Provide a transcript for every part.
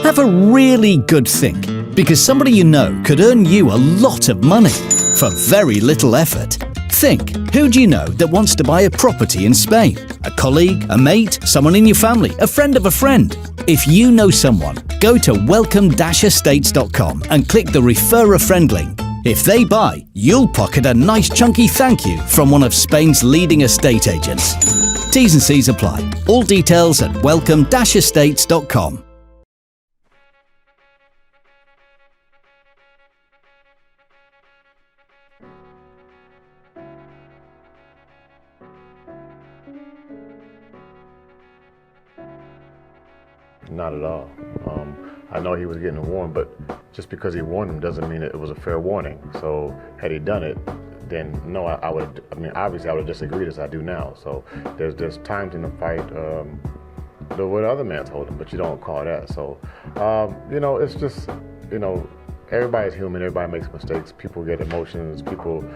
Have a really good think, because somebody you know could earn you a lot of money for very little effort. Think, who do you know that wants to buy a property in Spain? A colleague, a mate, someone in your family, a friend of a friend? If you know someone, go to welcome-estates.com and click the Refer a Friend link. If they buy, you'll pocket a nice chunky thank you from one of Spain's leading estate agents. T's and C's apply. All details at welcome-estates.com. Not at all. I know he was getting warned, but just because he warned him doesn't mean it was a fair warning. So had he done it, then no, I would. I mean, obviously, I would have disagreed as I do now. So there's times in the fight what other man told him, but you don't call that. So it's just everybody's human. Everybody makes mistakes. People get emotions. People.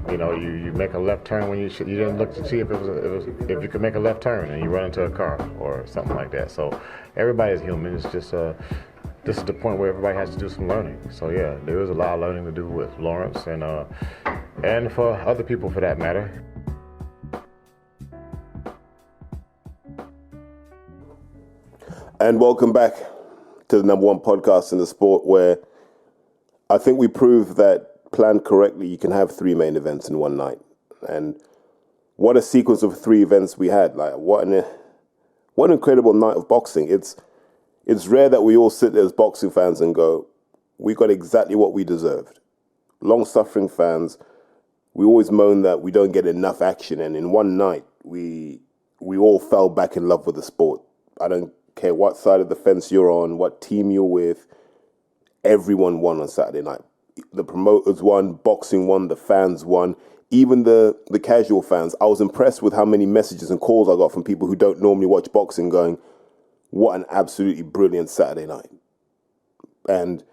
You make a left turn when you didn't look to see if if you could make a left turn and you run into a car or something like that. So everybody's human. It's just this is the point where everybody has to do some learning. So yeah, there is a lot of learning to do with Lawrence and for other people for that matter. And welcome back to the number one podcast in the sport, where I think we prove that planned correctly, you can have 3 main events in one night. And what a sequence of 3 events we had. Like, what an incredible night of boxing. It's rare that we all sit there as boxing fans and go, we got exactly what we deserved. Long-suffering fans, we always moan that we don't get enough action. And in one night, we all fell back in love with the sport. I don't care what side of the fence you're on, what team you're with, everyone won on Saturday night. The promoters won, boxing won, the fans won, even the casual fans. I was impressed with how many messages and calls I got from people who don't normally watch boxing going, what an absolutely brilliant Saturday night. And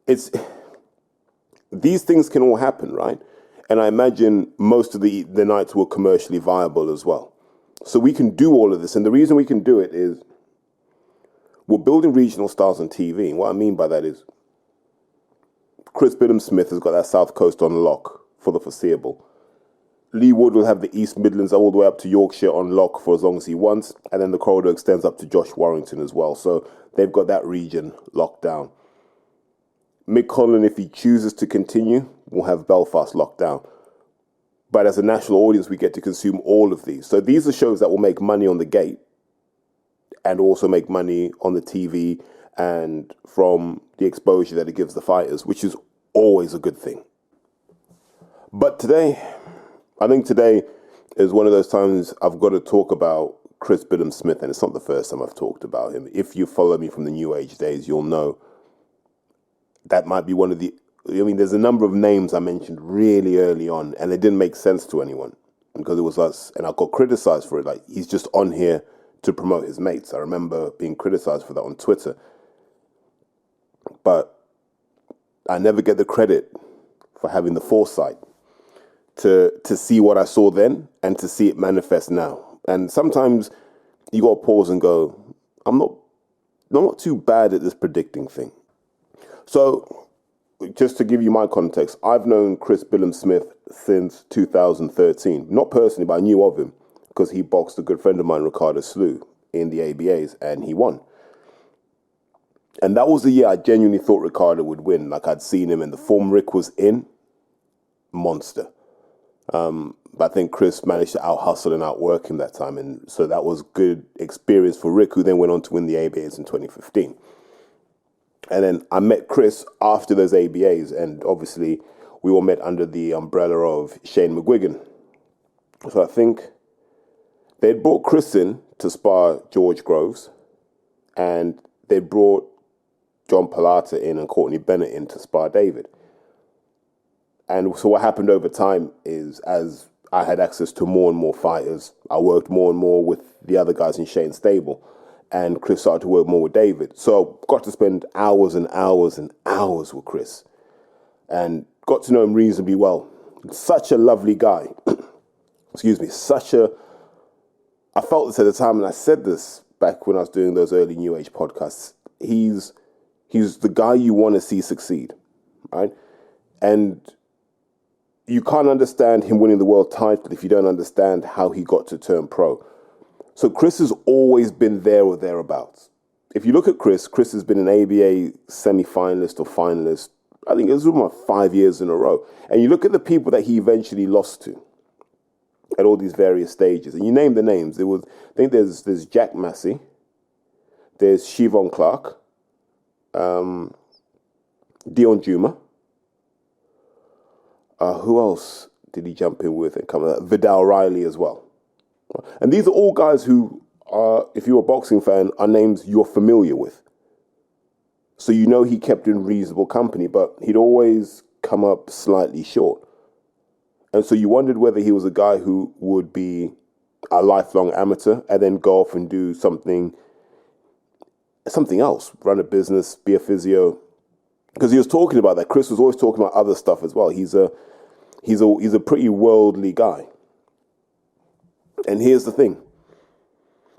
these things can all happen, right? And I imagine most of the nights were commercially viable as well. So we can do all of this. And the reason we can do it is we're building regional stars on TV. And what I mean by that is Chris Billam-Smith has got that South Coast on lock for the foreseeable. Lee Wood will have the East Midlands all the way up to Yorkshire on lock for as long as he wants. And then the corridor extends up to Josh Warrington as well. So they've got that region locked down. Mick Conlon, if he chooses to continue, will have Belfast locked down. But as a national audience, we get to consume all of these. So these are shows that will make money on the gate and also make money on the TV and from the exposure that it gives the fighters, which is always a good thing. But I think today is one of those times I've got to talk about Chris Billam-Smith, and it's not the first time I've talked about him. If you follow me from the New Age days, you'll know that might be one of the... there's a number of names I mentioned really early on, and it didn't make sense to anyone because it was us, and I got criticized for it. Like, he's just on here to promote his mates. I remember being criticized for that on Twitter. But I never get the credit for having the foresight to see what I saw then and to see it manifest now. And sometimes you got to pause and go, I'm not too bad at this predicting thing. So just to give you my context, I've known Chris Billam-Smith since 2013. Not personally, but I knew of him because he boxed a good friend of mine, Ricardo Slew, in the ABAs, and he won. And that was the year I genuinely thought Ricardo would win. Like, I'd seen him, and the form Rick was in, monster. But I think Chris managed to out-hustle and outwork him that time. And so that was good experience for Rick, who then went on to win the ABAs in 2015. And then I met Chris after those ABAs, and obviously we all met under the umbrella of Shane McGuigan. So I think they'd brought Chris in to spar George Groves, and they brought John Palata in and Courtney Bennett in to spar David. And so what happened over time is, as I had access to more and more fighters, I worked more and more with the other guys in Shane's stable, and Chris started to work more with David. So got to spend hours and hours and hours with Chris, and got to know him reasonably well. Such a lovely guy. Excuse me. I felt this at the time, and I said this back when I was doing those early New Age podcasts. He's the guy you want to see succeed, right? And you can't understand him winning the world title if you don't understand how he got to turn pro. So Chris has always been there or thereabouts. If you look at Chris has been an ABA semi-finalist or finalist, I think it was about 5 years in a row. And you look at the people that he eventually lost to at all these various stages, and you name the names. I think there's Jack Massey, there's Siobhan Clark, Dion Juma. Who else did he jump in with and come out? Vidal Riley as well. And these are all guys who are, if you're a boxing fan, are names you're familiar with. So you know he kept in reasonable company, but he'd always come up slightly short. And so you wondered whether he was a guy who would be a lifelong amateur and then go off and do something else, run a business, be a physio. Because he was talking about that. Chris was always talking about other stuff as well. He's a pretty worldly guy. And here's the thing.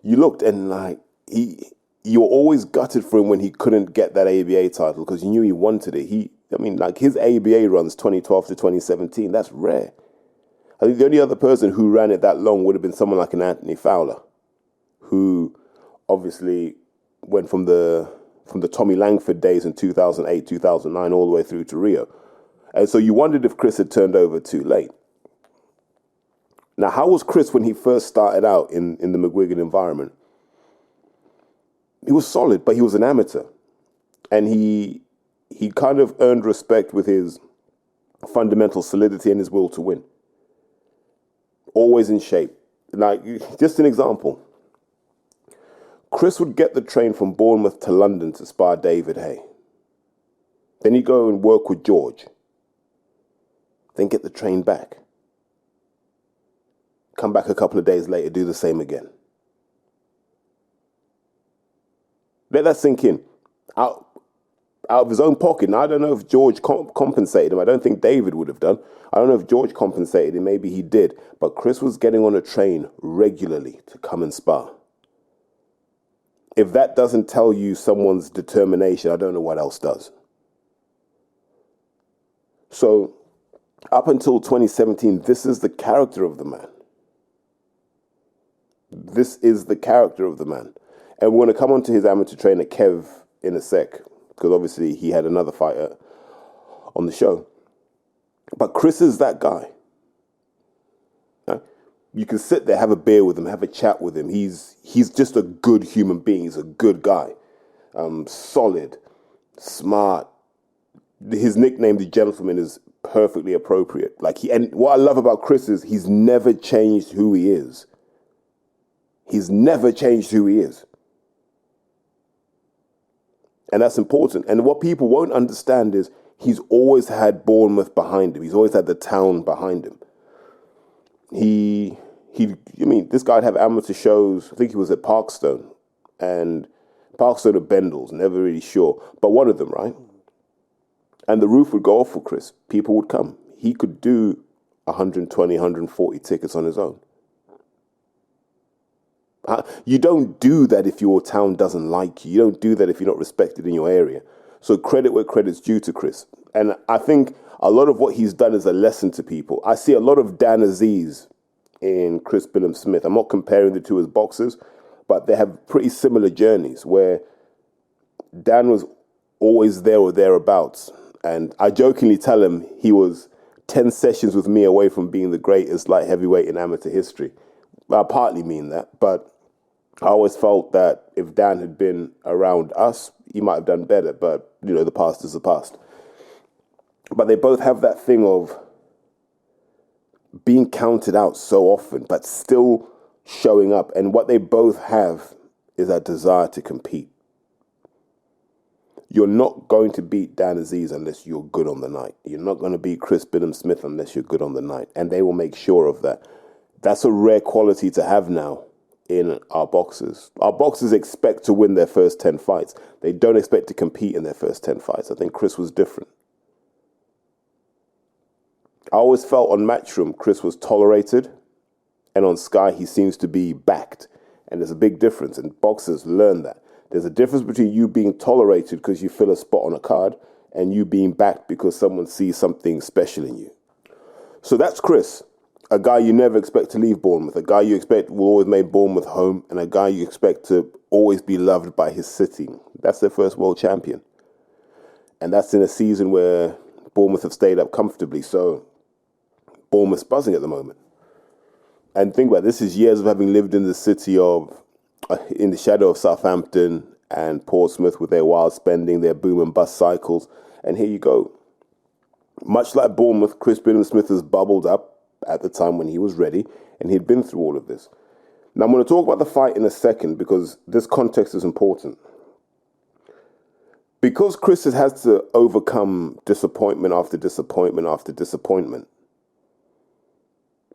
You looked and you were always gutted for him when he couldn't get that ABA title because you knew he wanted it. His ABA runs 2012 to 2017. That's rare. I think the only other person who ran it that long would have been someone like an Anthony Fowler, who obviously went from the Tommy Langford days in 2008, 2009, all the way through to Rio. And so you wondered if Chris had turned over too late. Now, how was Chris when he first started out in the McGuigan environment? He was solid, but he was an amateur. And he kind of earned respect with his fundamental solidity and his will to win. Always in shape. Like, just an example. Chris would get the train from Bournemouth to London to spar David Hay. Then he'd go and work with George. Then get the train back. Come back a couple of days later, do the same again. Let that sink in. Out of his own pocket. Now, I don't know if George compensated him. I don't think David would have done. I don't know if George compensated him. Maybe he did. But Chris was getting on a train regularly to come and spar. If that doesn't tell you someone's determination, I don't know what else does. So, up until 2017, this is the character of the man. This is the character of the man. And we're going to come on to his amateur trainer, Kev, in a sec, because obviously he had another fighter on the show. But Chris is that guy. You can sit there, have a beer with him, have a chat with him. He's just a good human being. He's a good guy. Solid, smart. His nickname, the Gentleman, is perfectly appropriate. And what I love about Chris is he's never changed who he is. He's never changed who he is. And that's important. And what people won't understand is he's always had Bournemouth behind him. He's always had the town behind him. This guy'd have amateur shows. I think he was at Parkstone or Bendels, never really sure. But one of them, right? And the roof would go off for Chris. People would come. He could do 120, 140 tickets on his own. You don't do that if your town doesn't like you. You don't do that if you're not respected in your area. So credit where credit's due to Chris. And I think a lot of what he's done is a lesson to people. I see a lot of Dan Aziz in Chris Billam-Smith. I'm not comparing the two as boxers, but they have pretty similar journeys where Dan was always there or thereabouts. And I jokingly tell him he was 10 sessions with me away from being the greatest light heavyweight in amateur history. I partly mean that, but I always felt that if Dan had been around us, he might have done better. But, the past is the past. But they both have that thing of being counted out so often, but still showing up. And what they both have is that desire to compete. You're not going to beat Dan Aziz unless you're good on the night. You're not going to beat Chris Billam-Smith unless you're good on the night. And they will make sure of that. That's a rare quality to have now in our boxers. Our boxers expect to win their first 10 fights. They don't expect to compete in their first 10 fights. I think Chris was different. I always felt on Matchroom, Chris was tolerated. And on Sky, he seems to be backed. And there's a big difference, and boxers learn that. There's a difference between you being tolerated because you fill a spot on a card and you being backed because someone sees something special in you. So that's Chris, a guy you never expect to leave Bournemouth, a guy you expect will always make Bournemouth home, and a guy you expect to always be loved by his city. That's their first world champion. And that's in a season where Bournemouth have stayed up comfortably. So Bournemouth's buzzing at the moment. And think about it, this is years of having lived in the city of, in the shadow of Southampton and Portsmouth with their wild spending, their boom and bust cycles. And here you go. Much like Bournemouth, Chris Billam-Smith has bubbled up at the time when he was ready, and he'd been through all of this. Now, I'm going to talk about the fight in a second because this context is important. Because Chris has had to overcome disappointment after disappointment after disappointment,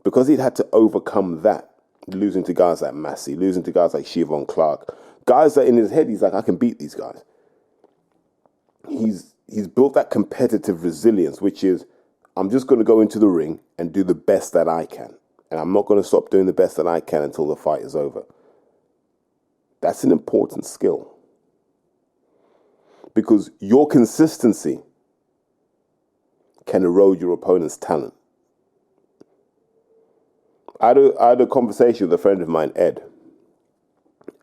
because he'd had to overcome that, losing to guys like Massey, losing to guys like Siobhan Clark, guys that in his head, he's like, I can beat these guys. He's built that competitive resilience, which is, I'm just going to go into the ring and do the best that I can. And I'm not going to stop doing the best that I can until the fight is over. That's an important skill. Because your consistency can erode your opponent's talent. I had a conversation with a friend of mine, Ed.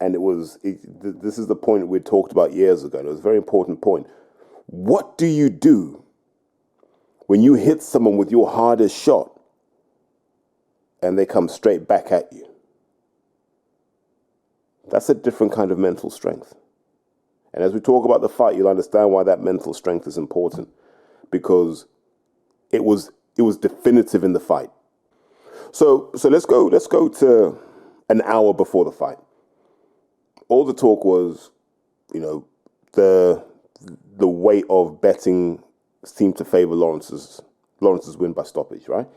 And this is the point we talked about years ago. And it was a very important point. What do you do when you hit someone with your hardest shot and they come straight back at you? That's a different kind of mental strength. And as we talk about the fight, you'll understand why that mental strength is important, because it was definitive in the fight. So let's go to an hour before the fight. All the talk was, the weight of betting seemed to favor Lawrence's win by stoppage, right?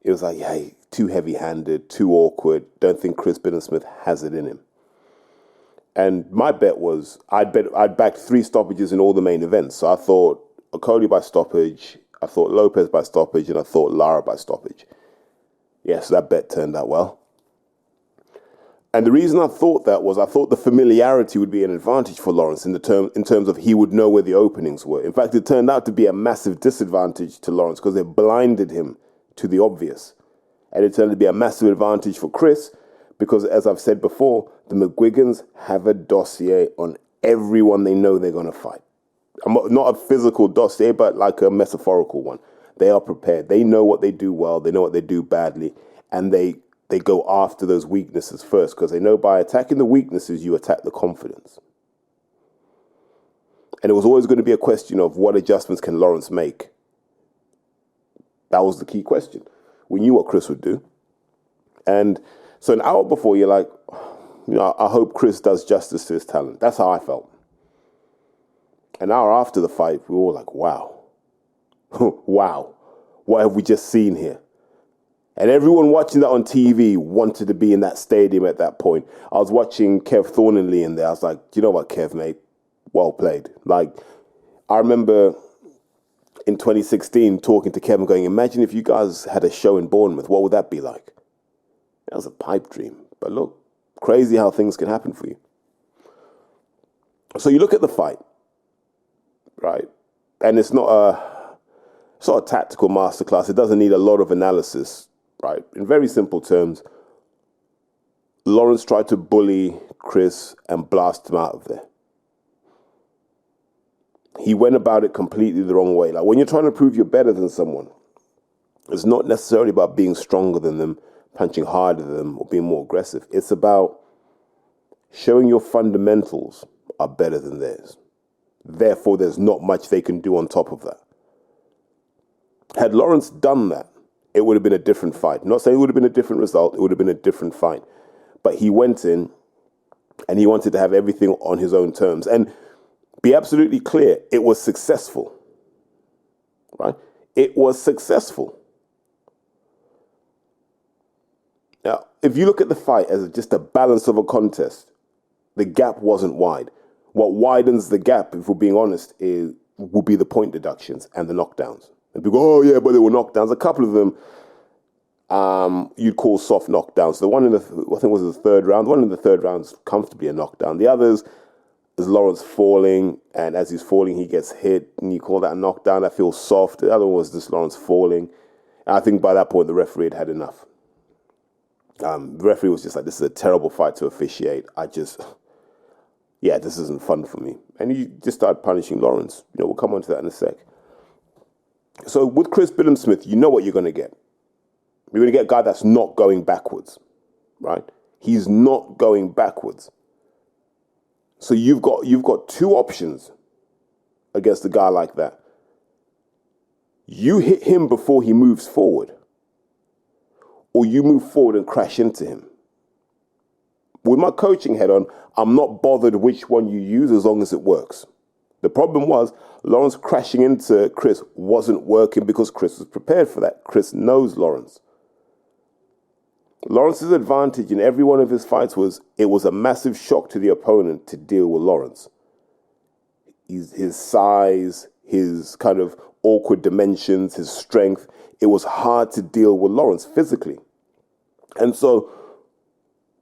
It was like, hey, too heavy-handed, too awkward. Don't think Chris Billam-Smith has it in him. And my bet was, I'd backed 3 stoppages in all the main events. So I thought Okoli by stoppage, I thought Lopez by stoppage, and I thought Lara by stoppage. Yes, that bet turned out well. And the reason I thought that was I thought the familiarity would be an advantage for Lawrence in terms of he would know where the openings were. In fact, it turned out to be a massive disadvantage to Lawrence because they blinded him to the obvious. And it turned out to be a massive advantage for Chris because, as I've said before, the McGuigans have a dossier on everyone they know they're going to fight. Not a physical dossier, but like a metaphorical one. They are prepared. They know what they do well. They know what they do badly. And they go after those weaknesses first because they know by attacking the weaknesses, you attack the confidence. And it was always going to be a question of what adjustments can Lawrence make. That was the key question. We knew what Chris would do. And so an hour before, you're like, I hope Chris does justice to his talent. That's how I felt. An hour after the fight, we were all like, wow. Wow. What have we just seen here? And everyone watching that on TV wanted to be in that stadium at that point. I was watching Kev Thornley in there. I was like, you know what, Kev, mate? Well played. Like, I remember in 2016 talking to Kevin going, imagine if you guys had a show in Bournemouth, what would that be like? That was a pipe dream. But look, crazy how things can happen for you. So you look at the fight, right? And it's not a tactical masterclass. It doesn't need a lot of analysis, right? In very simple terms, Lawrence tried to bully Chris and blast him out of there. He went about it completely the wrong way. Like when you're trying to prove you're better than someone, it's not necessarily about being stronger than them, punching harder than them, or being more aggressive. It's about showing your fundamentals are better than theirs. Therefore, there's not much they can do on top of that. Had Lawrence done that, it would have been a different fight. I'm not saying it would have been a different result. It would have been a different fight. But he went in and he wanted to have everything on his own terms. And be absolutely clear, it was successful. Right? It was successful. Now, if you look at the fight as just a balance of a contest, the gap wasn't wide. What widens the gap, if we're being honest, will be the point deductions and the knockdowns. And people go, oh yeah, but there were knockdowns. A couple of them, you'd call soft knockdowns. The one in the, I think it was the third round. The one in the third round is comfortably a knockdown. The others is Lawrence falling, and as he's falling, he gets hit, and you call that a knockdown. That feels soft. The other one was just Lawrence falling. And I think by that point, the referee had enough. The referee was just like, this is a terrible fight to officiate. This isn't fun for me. And he just started punishing Lawrence. We'll come on to that in a sec. So with Chris Billam-Smith, you know what you're going to get. You're going to get a guy that's not going backwards, right? He's not going backwards. So you've got two options against a guy like that. You hit him before he moves forward, or you move forward and crash into him. With my coaching head on, I'm not bothered which one you use as long as it works. The problem was Lawrence crashing into Chris wasn't working because Chris was prepared for that. Chris knows Lawrence. Lawrence's advantage in every one of his fights was it was a massive shock to the opponent to deal with Lawrence. His size, his kind of awkward dimensions, his strength, it was hard to deal with Lawrence physically. And so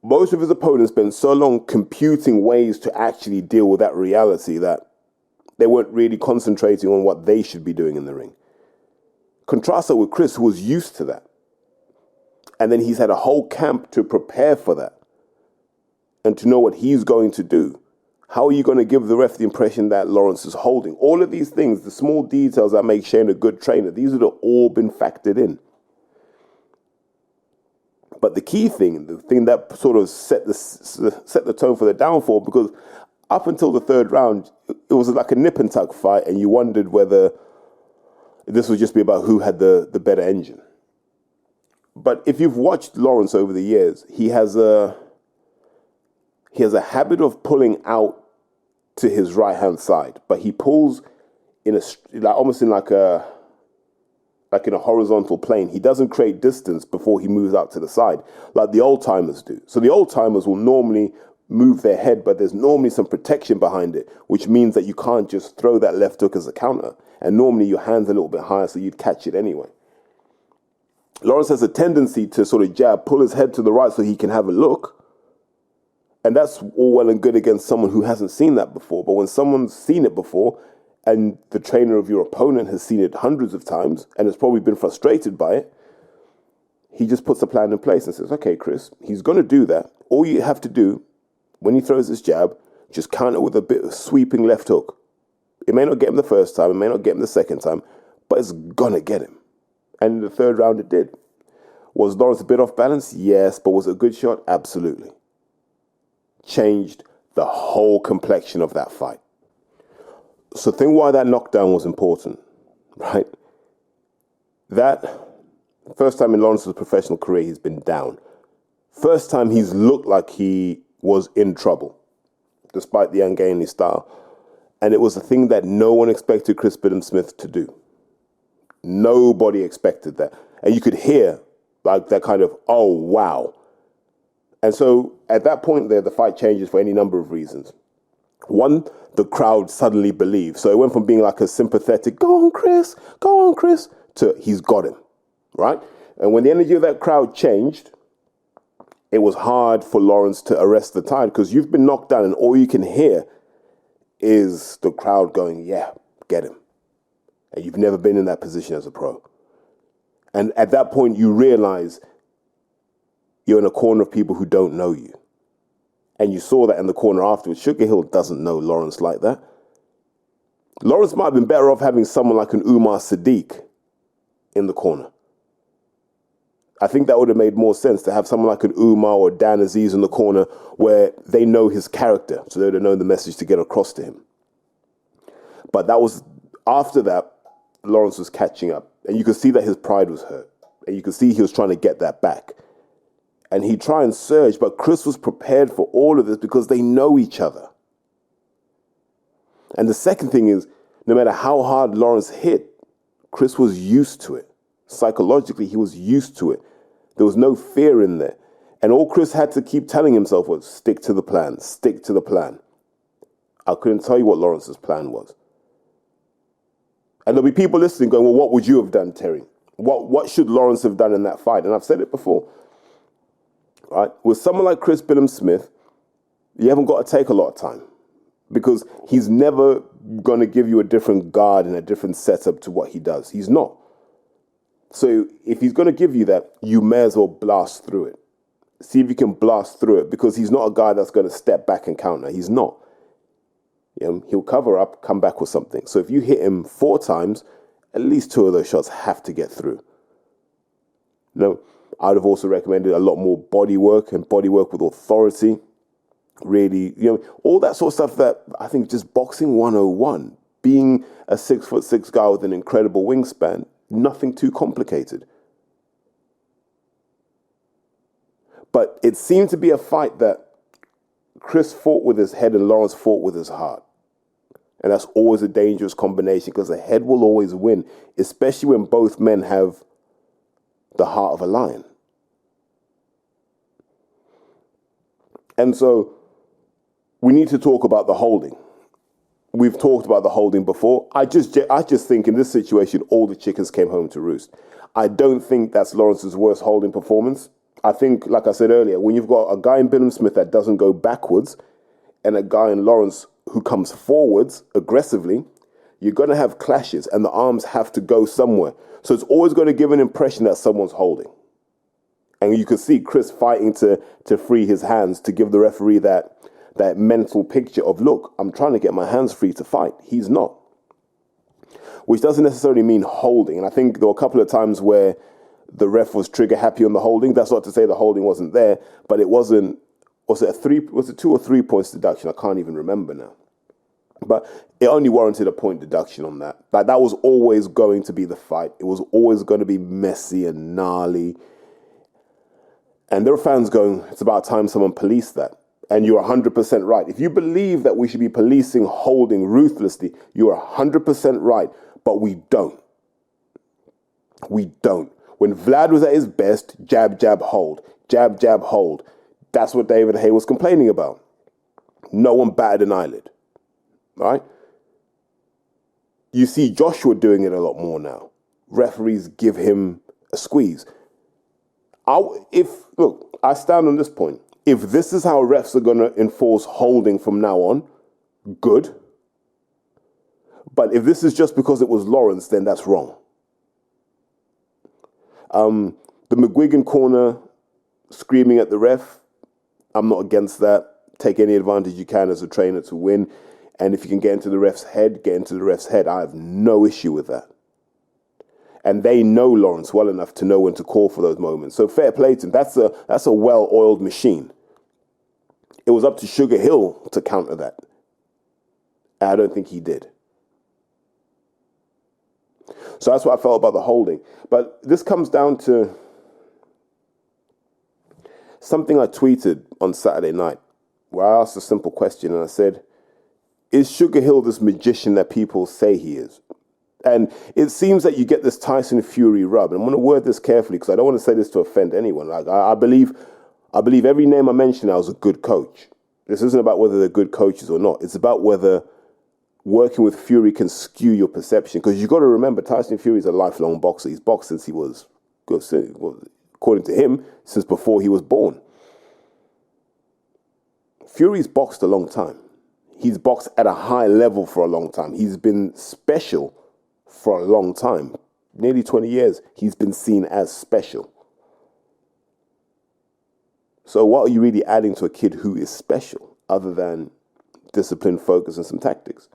most of his opponents spent so long computing ways to actually deal with that reality that they weren't really concentrating on what they should be doing in the ring. Contrast that with Chris, who was used to that. And then he's had a whole camp to prepare for that and to know what he's going to do. How are you going to give the ref the impression that Lawrence is holding? All of these things, the small details that make Shane a good trainer, these would have all been factored in. But the key thing, the thing that sort of set the tone for the downfall, because up until the third round, it was like a nip and tuck fight, and you wondered whether this would just be about who had the better engine. But if you've watched Lawrence over the years, he has a habit of pulling out to his right hand side, but he pulls in almost in a horizontal plane. He doesn't create distance before he moves out to the side, like the old timers do. So the old timers will normally move their head, but there's normally some protection behind it, which means that you can't just throw that left hook as a counter. And normally your hand's a little bit higher, so you'd catch it anyway. Lawrence has a tendency to sort of jab, pull his head to the right so he can have a look. And that's all well and good against someone who hasn't seen that before. But when someone's seen it before, and the trainer of your opponent has seen it hundreds of times and has probably been frustrated by it, he just puts a plan in place and says, okay, Chris, he's going to do that. All you have to do, when he throws his jab, just counter with a bit of sweeping left hook. It may not get him the first time, it may not get him the second time, but it's going to get him. And in the third round, it did. Was Lawrence a bit off balance? Yes. But was it a good shot? Absolutely. Changed the whole complexion of that fight. So think why that knockdown was important, right? That first time in Lawrence's professional career, he's been down. First time he's looked like he was in trouble, despite the ungainly style. And it was a thing that no one expected Chris Billam-Smith to do. Nobody expected that. And you could hear like that kind of, oh, wow. And so at that point there, the fight changes for any number of reasons. One, the crowd suddenly believed. So it went from being like a sympathetic, go on, Chris, to he's got him, right? And when the energy of that crowd changed, it was hard for Lawrence to arrest the tide because you've been knocked down and all you can hear is the crowd going, yeah, get him. And you've never been in that position as a pro. And at that point, you realize you're in a corner of people who don't know you. And you saw that in the corner afterwards. Sugar Hill doesn't know Lawrence like that. Lawrence might have been better off having someone like an Umar Sadiq in the corner. I think that would have made more sense to have someone like an Umar or Dan Aziz in the corner where they know his character, so they would have known the message to get across to him. But that was, after that, Lawrence was catching up. And you could see that his pride was hurt. And you could see he was trying to get that back. And he'd try and surge, but Chris was prepared for all of this because they know each other. And the second thing is, no matter how hard Lawrence hit, Chris was used to it. Psychologically, he was used to it. There was no fear in there. And all Chris had to keep telling himself was, stick to the plan, stick to the plan. I couldn't tell you what Lawrence's plan was. And there'll be people listening going, well, what would you have done, Terry? What should Lawrence have done in that fight? And I've said it before, right? With someone like Chris Billam-Smith, you haven't got to take a lot of time because he's never going to give you a different guard and a different setup to what he does. He's not. So if he's going to give you that, you may as well blast through it. See if you can blast through it because he's not a guy that's going to step back and counter. He's not. He'll cover up, come back with something. So if you hit him 4 times, at least 2 of those shots have to get through. I would have also recommended a lot more body work and body work with authority. Really, all that sort of stuff that I think just boxing 101, being a 6'6" guy with an incredible wingspan, nothing too complicated. But it seemed to be a fight that Chris fought with his head and Lawrence fought with his heart. And that's always a dangerous combination because the head will always win, especially when both men have the heart of a lion. And so we need to talk about the holding. We've talked about the holding before. I just think in this situation, all the chickens came home to roost. I don't think that's Lawrence's worst holding performance. I think, like I said earlier, when you've got a guy in Billam-Smith that doesn't go backwards and a guy in Lawrence who comes forwards aggressively, you're going to have clashes and the arms have to go somewhere. So it's always going to give an impression that someone's holding. And you can see Chris fighting to free his hands to give the referee that mental picture of, look, I'm trying to get my hands free to fight. He's not. Which doesn't necessarily mean holding. And I think there were a couple of times where the ref was trigger happy on the holding. That's not to say the holding wasn't there, but it wasn't. Was it 2 or 3 points deduction? I can't even remember now. But it only warranted a point deduction on that. Like, that was always going to be the fight. It was always going to be messy and gnarly. And there are fans going, it's about time someone policed that. And you're 100% right. If you believe that we should be policing holding ruthlessly, you're 100% right. But we don't. We don't. When Vlad was at his best, jab, jab, hold. Jab, jab, hold. That's what David Haye was complaining about. No one batted an eyelid. Right? You see Joshua doing it a lot more now. Referees give him a squeeze. I stand on this point. If this is how refs are going to enforce holding from now on, good. But if this is just because it was Lawrence, then that's wrong. The McGuigan corner screaming at the ref, I'm not against that. Take any advantage you can as a trainer to win. And if you can get into the ref's head, get into the ref's head. I have no issue with that. And they know Lawrence well enough to know when to call for those moments. So fair play to him. That's a well-oiled machine. It was up to Sugar Hill to counter that. I don't think he did. So that's what I felt about the holding. But this comes down to something I tweeted on Saturday night, where I asked a simple question and I said, is Sugar Hill this magician that people say he is? And it seems that you get this Tyson Fury rub. And I'm going to word this carefully because I don't want to say this to offend anyone. Like I believe every name I mentioned now is a good coach. This isn't about whether they're good coaches or not. It's about whether working with Fury can skew your perception. Because you've got to remember, Tyson Fury is a lifelong boxer. He's boxed since he was, according to him, since before he was born. Fury's boxed a long time. He's boxed at a high level for a long time. He's been special for a long time. Nearly 20 years, he's been seen as special. So what are you really adding to a kid who is special other than discipline, focus, and some tactics?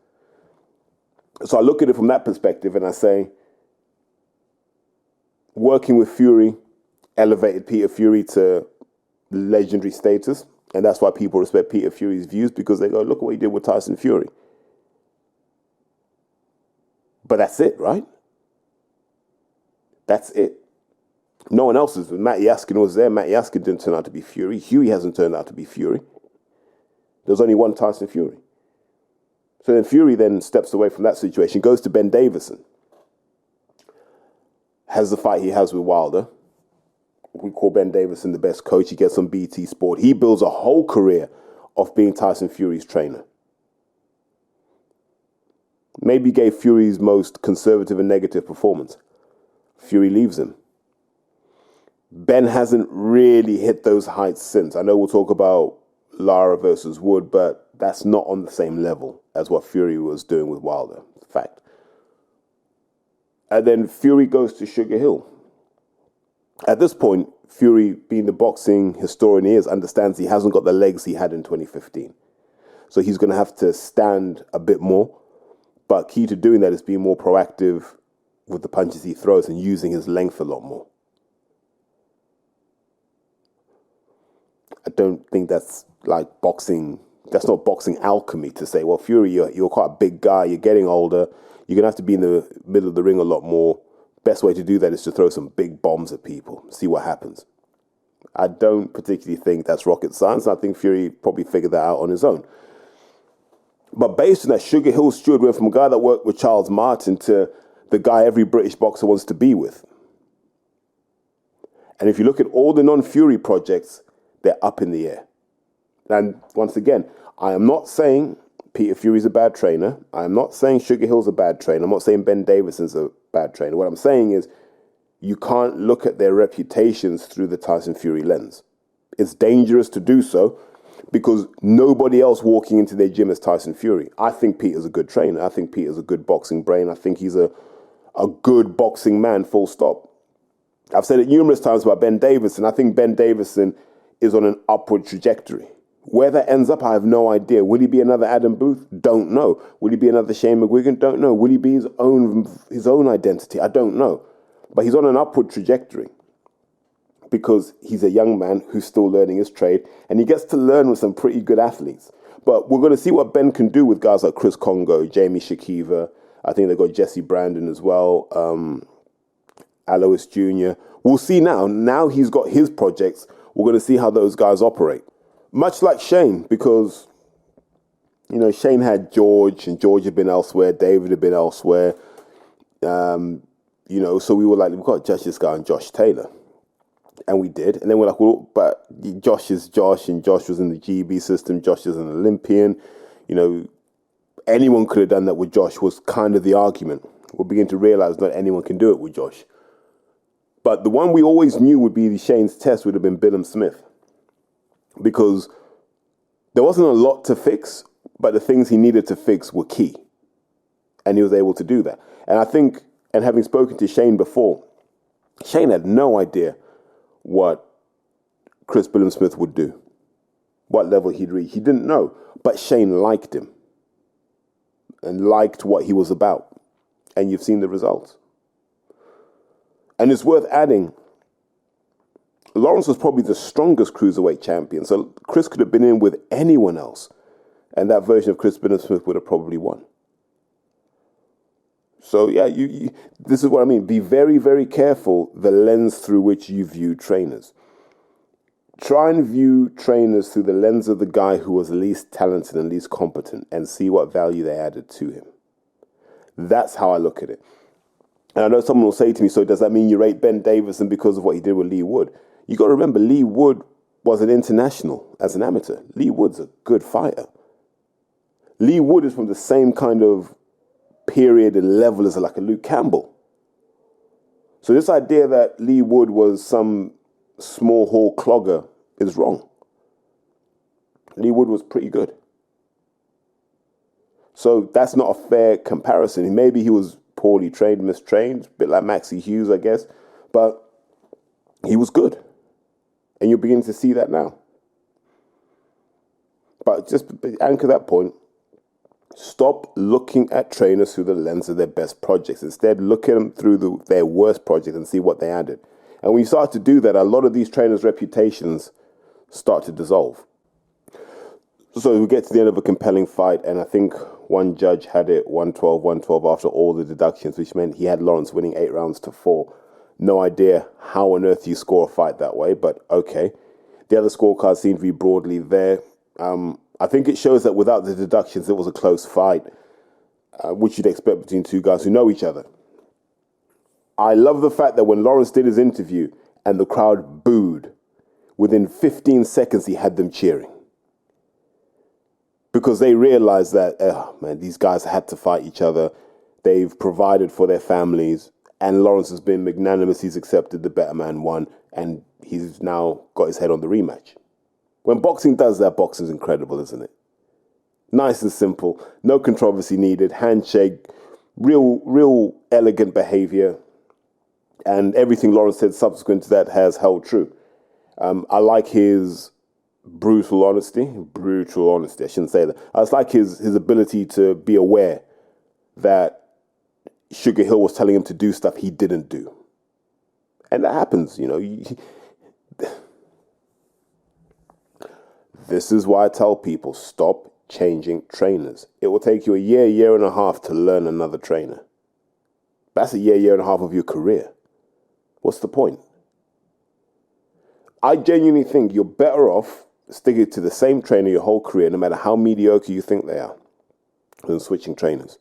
So I look at it from that perspective and I say, working with Fury elevated Peter Fury to legendary status. And that's why people respect Peter Fury's views, because they go, look at what he did with Tyson Fury. But that's it, right? That's it. No one else is. Matt Yaskin was there. Matt Yaskin didn't turn out to be Fury. Huey hasn't turned out to be Fury. There's only one Tyson Fury. So then Fury then steps away from that situation, goes to Ben Davison. Has the fight he has with Wilder. We call Ben Davison the best coach. He gets on BT Sport. He builds a whole career of being Tyson Fury's trainer. Maybe gave Fury's most conservative and negative performance. Fury leaves him. Ben hasn't really hit those heights since. I know we'll talk about Lara versus Wood, but that's not on the same level as what Fury was doing with Wilder. Fact. And then Fury goes to Sugar Hill. At this point, Fury, being the boxing historian he is, understands he hasn't got the legs he had in 2015. So he's going to have to stand a bit more. But key to doing that is being more proactive with the punches he throws and using his length a lot more. I don't think that's like boxing. That's not boxing alchemy to say, well, Fury, you're quite a big guy. You're getting older. You're going to have to be in the middle of the ring a lot more. Best way to do that is to throw some big bombs at people. See what happens. I don't particularly think that's rocket science. I think Fury probably figured that out on his own. But based on that, Sugar Hill Stewart went from a guy that worked with Charles Martin to the guy every British boxer wants to be with. And if you look at all the non-Fury projects, they're up in the air. And once again, I am not saying Peter Fury's a bad trainer. I am not saying Sugar Hill's a bad trainer. I'm not saying Ben Davison's a bad trainer. What I'm saying is you can't look at their reputations through the Tyson Fury lens. It's dangerous to do so because nobody else walking into their gym is Tyson Fury. I think Peter's a good trainer. I think Peter's a good boxing brain. I think he's a good boxing man, full stop. I've said it numerous times about Ben Davison. I think Ben Davison is on an upward trajectory. Where that ends up, I have no idea. Will he be another Adam Booth? Don't know. Will he be another Shane McGuigan? Don't know. Will he be his own identity? I don't know. But he's on an upward trajectory because he's a young man who's still learning his trade, and he gets to learn with some pretty good athletes. But we're going to see what Ben can do with guys like Chris Congo, Jamie Shakiva. I think they've got Jesse Brandon as well, Alois Jr. We'll see now. Now he's got his projects. We're going to see how those guys operate. Much like Shane, because, you know, Shane had George, and George had been elsewhere. David had been elsewhere. You know, so we were like, we've got to judge this guy on Josh Taylor. And we did. And then we're like, well, but Josh is Josh, and Josh was in the GB system. Josh is an Olympian. You know, anyone could have done that with Josh was kind of the argument. We'll begin to realize not anyone can do it with Josh. But the one we always knew would be Shane's test would have been Billam-Smith. Because there wasn't a lot to fix, but the things he needed to fix were key. And he was able to do that. And I think, and having spoken to Shane before, Shane had no idea what Chris Billam-Smith would do, what level he'd reach. He didn't know, but Shane liked him and liked what he was about. And you've seen the results. And it's worth adding, Lawrence was probably the strongest cruiserweight champion, so Chris could have been in with anyone else, and that version of Chris Billam-Smith would have probably won. So yeah, this is what I mean. Be very, very careful the lens through which you view trainers. Try and view trainers through the lens of the guy who was least talented and least competent and see what value they added to him. That's how I look at it. And I know someone will say to me, so does that mean you rate Ben Davison because of what he did with Lee Wood? You got to remember, Lee Wood was an international as an amateur. Lee Wood's a good fighter. Lee Wood is from the same kind of period and level as like a Luke Campbell. So this idea that Lee Wood was some small hall clogger is wrong. Lee Wood was pretty good. So that's not a fair comparison. Maybe he was poorly trained, mistrained, a bit like Maxie Hughes, I guess, but he was good. And you're beginning to see that now. But just anchor that point. Stop looking at trainers through the lens of their best projects. Instead, look at them through their worst projects and see what they added. And when you start to do that, a lot of these trainers' reputations start to dissolve. So we get to the end of a compelling fight, and I think one judge had it 112 after all the deductions, which meant he had Lawrence winning 8 rounds to 4. No idea how on earth you score a fight that way, but okay. The other scorecards seem to be broadly there. I think it shows that without the deductions, it was a close fight, which you'd expect between two guys who know each other. I love the fact that when Lawrence did his interview and the crowd booed, within 15 seconds he had them cheering. Because they realized that, these guys had to fight each other. They've provided for their families. And Lawrence has been magnanimous. He's accepted the better man won, and he's now got his head on the rematch. When boxing does that, boxing's incredible, isn't it? Nice and simple, no controversy needed, handshake, real elegant behavior, and everything Lawrence said subsequent to that has held true. I like his brutal honesty, I shouldn't say that. I just like his ability to be aware that Sugar Hill was telling him to do stuff he didn't do. And that happens, you know. This is why I tell people, stop changing trainers. It will take you a year and a half to learn another trainer. That's a year and a half of your career. What's the point? I genuinely think you're better off sticking to the same trainer your whole career, no matter how mediocre you think they are, than switching trainers.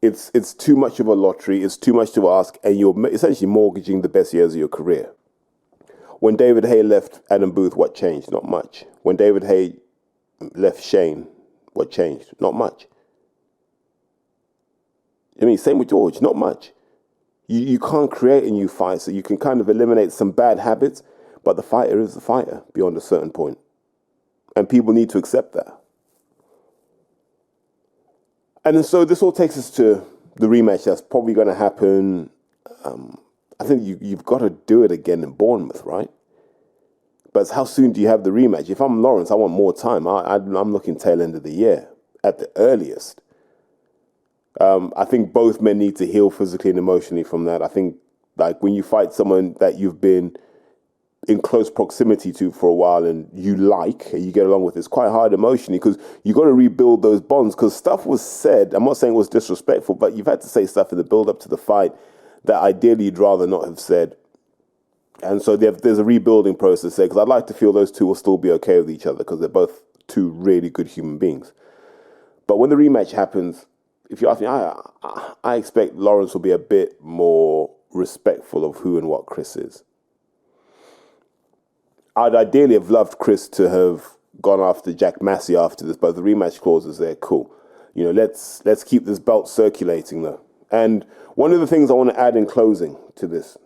It's too much of a lottery, it's too much to ask, and you're essentially mortgaging the best years of your career. When David Haye left Adam Booth, what changed? Not much. When David Haye left Shane, what changed? Not much. I mean, same with George, not much. You can't create a new fight, so you can kind of eliminate some bad habits, but the fighter is the fighter beyond a certain point. And people need to accept that. And so this all takes us to the rematch that's probably going to happen. I think you've got to do it again in Bournemouth, right? But how soon do you have the rematch? If I'm Lawrence, I want more time. I'm looking tail end of the year at the earliest. I think both men need to heal physically and emotionally from that. I think like when you fight someone that you've been in close proximity to for a while and you like, and you get along with, it's quite hard emotionally because you got to rebuild those bonds because stuff was said. I'm not saying it was disrespectful, but you've had to say stuff in the build up to the fight that ideally you'd rather not have said. And so there's a rebuilding process there because I'd like to feel those two will still be okay with each other because they're both two really good human beings. But when the rematch happens, if you ask me, I expect Lawrence will be a bit more respectful of who and what Chris is. I'd ideally have loved Chris to have gone after Jack Massey after this, but the rematch clause is there. Cool. You know, let's keep this belt circulating though. And one of the things I want to add in closing to this,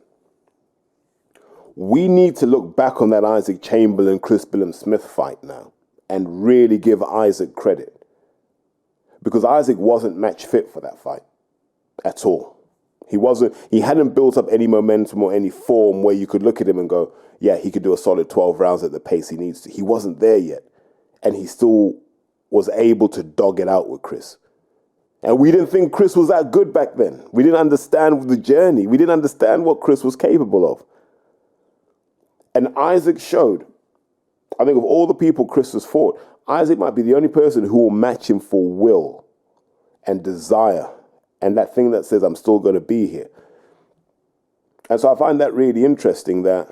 we need to look back on that Isaac Chamberlain, Chris Billam-Smith fight now and really give Isaac credit. Because Isaac wasn't match fit for that fight at all. He hadn't built up any momentum or any form where you could look at him and go, yeah, he could do a solid 12 rounds at the pace he needs to. He wasn't there yet. And he still was able to dog it out with Chris. And we didn't think Chris was that good back then. We didn't understand the journey. We didn't understand what Chris was capable of. And Isaac showed, I think of all the people Chris has fought, Isaac might be the only person who will match him for will and desire and that thing that says, I'm still going to be here. And so I find that really interesting that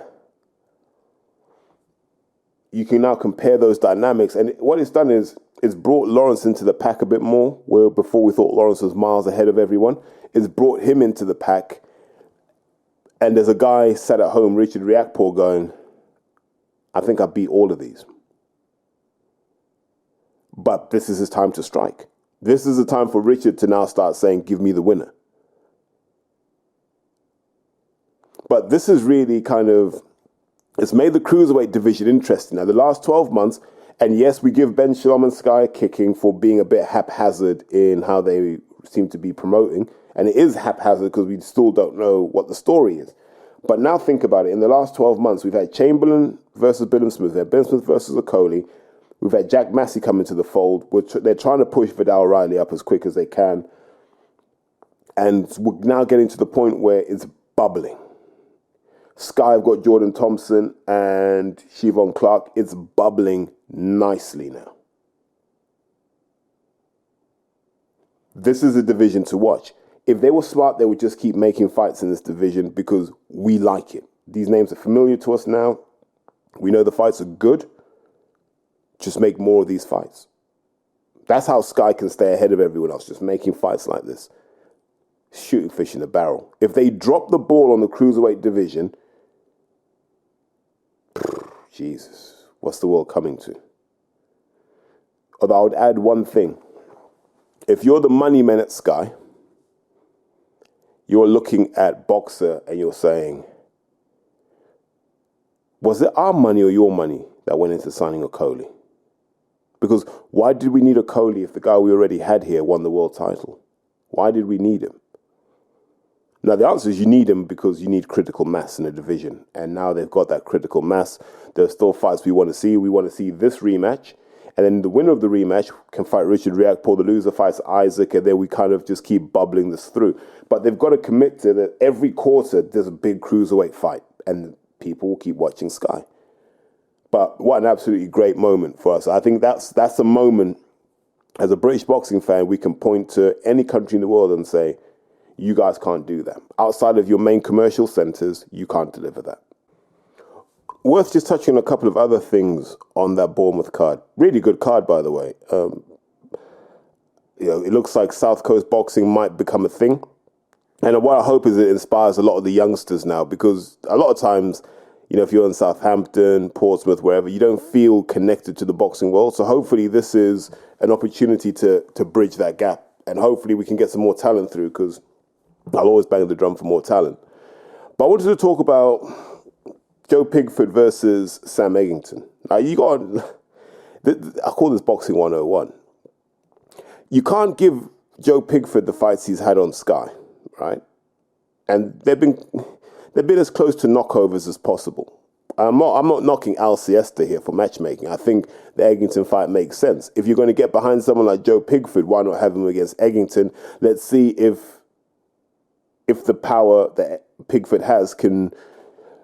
you can now compare those dynamics. And what it's done is it's brought Lawrence into the pack a bit more, where before we thought Lawrence was miles ahead of everyone. It's brought him into the pack. And there's a guy sat at home, Richard Riakporhe, going, I think I beat all of these. But this is his time to strike. This is the time for Richard to now start saying, give me the winner. But this is really kind of, it's made the Cruiserweight division interesting. Now, the last 12 months, and yes, we give Ben Shalom and Sky a kicking for being a bit haphazard in how they seem to be promoting. And it is haphazard because we still don't know what the story is. But now think about it. In the last 12 months, we've had Chamberlain versus Billam-Smith. We've had Billam-Smith versus Okoli. We've had Jack Massey come into the fold. They're trying to push Vidal Riley up as quick as they can. And we're now getting to the point where it's bubbling. Sky have got Jordan Thompson and Siobhan Clark. It's bubbling nicely now. This is a division to watch. If they were smart, they would just keep making fights in this division because we like it. These names are familiar to us now. We know the fights are good. Just make more of these fights. That's how Sky can stay ahead of everyone else, just making fights like this. Shooting fish in a barrel. If they drop the ball on the Cruiserweight division, Jesus, what's the world coming to? Although I would add one thing. If you're the money men at Sky, you're looking at Boxer and you're saying, was it our money or your money that went into signing a Coley? Because why did we need a Coley if the guy we already had here won the world title? Why did we need him? Now, the answer is you need him because you need critical mass in a division. And now they've got that critical mass. There are still fights we want to see. We want to see this rematch. And then the winner of the rematch can fight Richard Riakporhe. The loser fights Isaac. And then we kind of just keep bubbling this through. But they've got to commit to that every quarter there's a big cruiserweight fight. And people will keep watching Sky. But what an absolutely great moment for us. I think that's a moment, as a British boxing fan, we can point to any country in the world and say, you guys can't do that. Outside of your main commercial centres, you can't deliver that. Worth just touching on a couple of other things on that Bournemouth card. Really good card, by the way. It looks like South Coast boxing might become a thing. And what I hope is it inspires a lot of the youngsters now, because a lot of times, if you're in Southampton, Portsmouth, wherever, you don't feel connected to the boxing world. So hopefully this is an opportunity to bridge that gap. And hopefully we can get some more talent through, because I'll always bang the drum for more talent. But I wanted to talk about Joe Pigford versus Sam Eggington. Now, I call this Boxing 101. You can't give Joe Pigford the fights he's had on Sky, right? And they've been as close to knockovers as possible. I'm not knocking Al Siesta here for matchmaking. I think the Eggington fight makes sense. If you're going to get behind someone like Joe Pigford, why not have him against Eggington? Let's see if the power that Pigford has can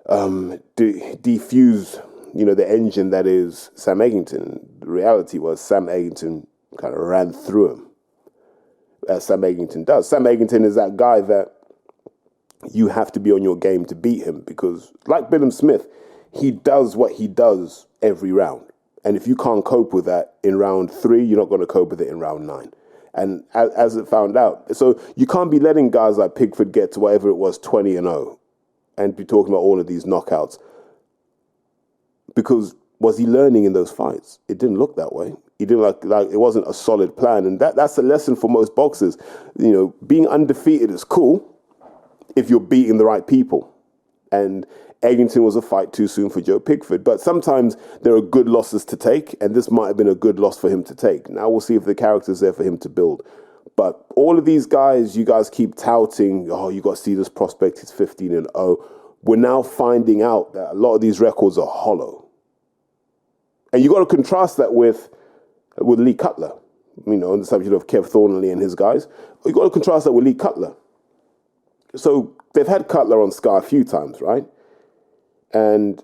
defuse, the engine that is Sam Eggington. The reality was Sam Eggington kind of ran through him, as Sam Eggington does. Sam Eggington is that guy that you have to be on your game to beat him, because like Billam-Smith, he does what he does every round. And if you can't cope with that in round 3, you're not going to cope with it in round 9. And as it found out, so you can't be letting guys like Pigford get to whatever it was, 20-0, and be talking about all of these knockouts. Because was he learning in those fights? It didn't look that way. He didn't like it wasn't a solid plan, and that's a lesson for most boxers. Being undefeated is cool if you're beating the right people. And Eggington was a fight too soon for Joe Pigford. But sometimes there are good losses to take, and this might have been a good loss for him to take. Now we'll see if the character's there for him to build. But all of these guys, you guys keep touting, you got to see this prospect, he's 15-0. We're now finding out that a lot of these records are hollow. And you got to contrast that with Lee Cutler, on the subject of Kev Thornley and his guys. You got to contrast that with Lee Cutler. So they've had Cutler on Sky a few times, right? And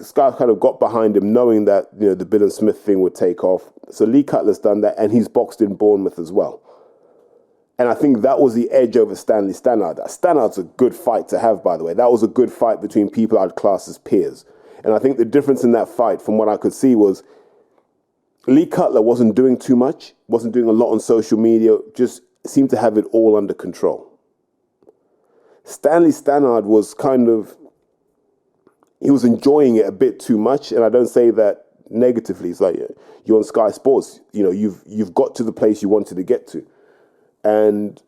Sky kind of got behind him, knowing that the Billam-Smith thing would take off. So Lee Cutler's done that, and he's boxed in Bournemouth as well. And I think that was the edge over Stanley Stannard. Stannard's a good fight to have, by the way. That was a good fight between people I'd class as peers. And I think the difference in that fight, from what I could see, was Lee Cutler wasn't doing too much, wasn't doing a lot on social media, just seemed to have it all under control. Stanley Stannard was he was enjoying it a bit too much, and I don't say that negatively. It's like, you're on Sky Sports, you've got to the place you wanted to get to. And,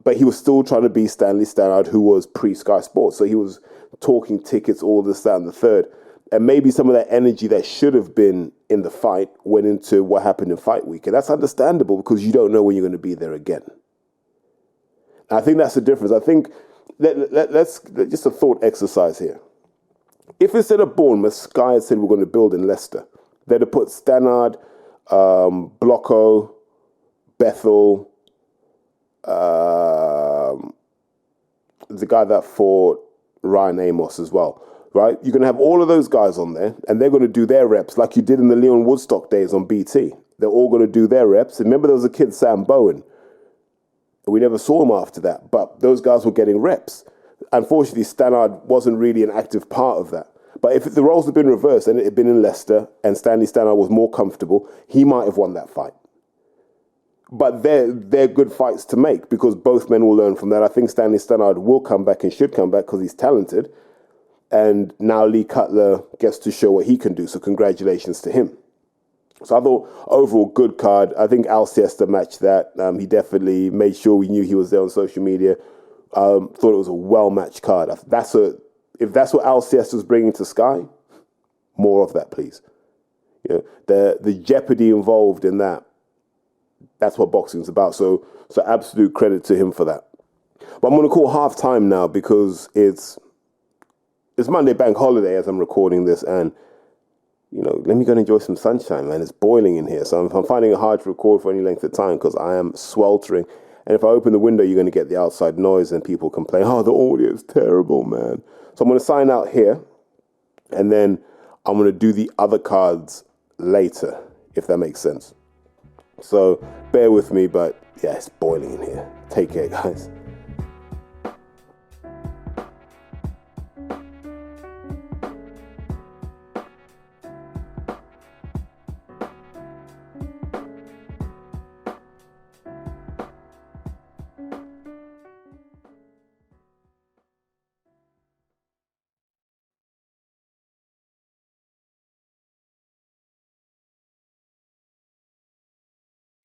but he was still trying to be Stanley Stannard, who was pre-Sky Sports. So he was talking tickets, all this, that, and the third. And maybe some of that energy that should have been in the fight went into what happened in fight week. And that's understandable, because you don't know when you're going to be there again. And I think that's the difference. I think, let's just a thought exercise here. If instead of Bournemouth, Sky had said we're going to build in Leicester, they'd have put Stannard, Blocko, Bethel, the guy that fought Ryan Amos as well, right? You're going to have all of those guys on there, and they're going to do their reps like you did in the Leon Woodstock days on BT. They're all going to do their reps. And remember, there was a kid, Sam Bowen. We never saw him after that, but those guys were getting reps. Unfortunately, Stannard wasn't really an active part of that. But if the roles had been reversed and it had been in Leicester and Stanley Stannard was more comfortable, he might have won that fight. But they're good fights to make, because both men will learn from that. I think Stanley Stannard will come back and should come back, because he's talented. And now Lee Cutler gets to show what he can do, so congratulations to him. So I thought overall good card. I think Alcester matched that. He definitely made sure we knew he was there on social media. Thought it was a well-matched card. If that's what Alcester's bringing to Sky, more of that, please. You know, the jeopardy involved in that. That's what boxing's about. So absolute credit to him for that. But I'm going to call half time now because it's Monday bank holiday as I'm recording this, and let me go and enjoy some sunshine, man. It's boiling in here, so I'm finding it hard to record for any length of time because I am sweltering. And if I open the window, you're going to get the outside noise and people complain, oh, the audio is terrible, man. So I'm going to sign out here, and then I'm going to do the other cards later, if that makes sense. So bear with me, but yeah, it's boiling in here. Take care, guys.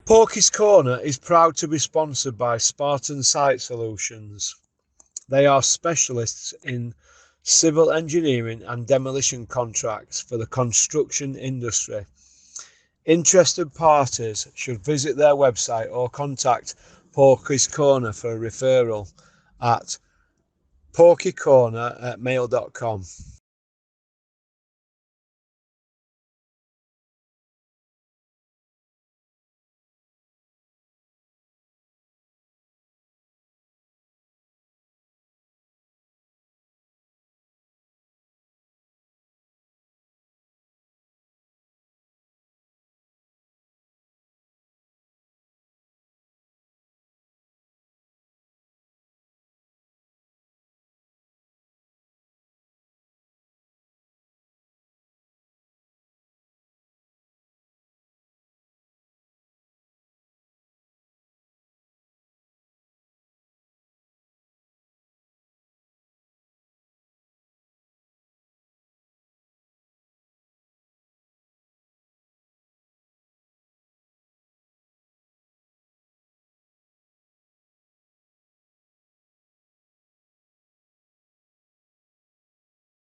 Porky's Corner is proud to be sponsored by Spartan Site Solutions. They are specialists in civil engineering and demolition contracts for the construction industry. Interested parties should visit their website or contact Porky's Corner for a referral at porkycorner@mail.com.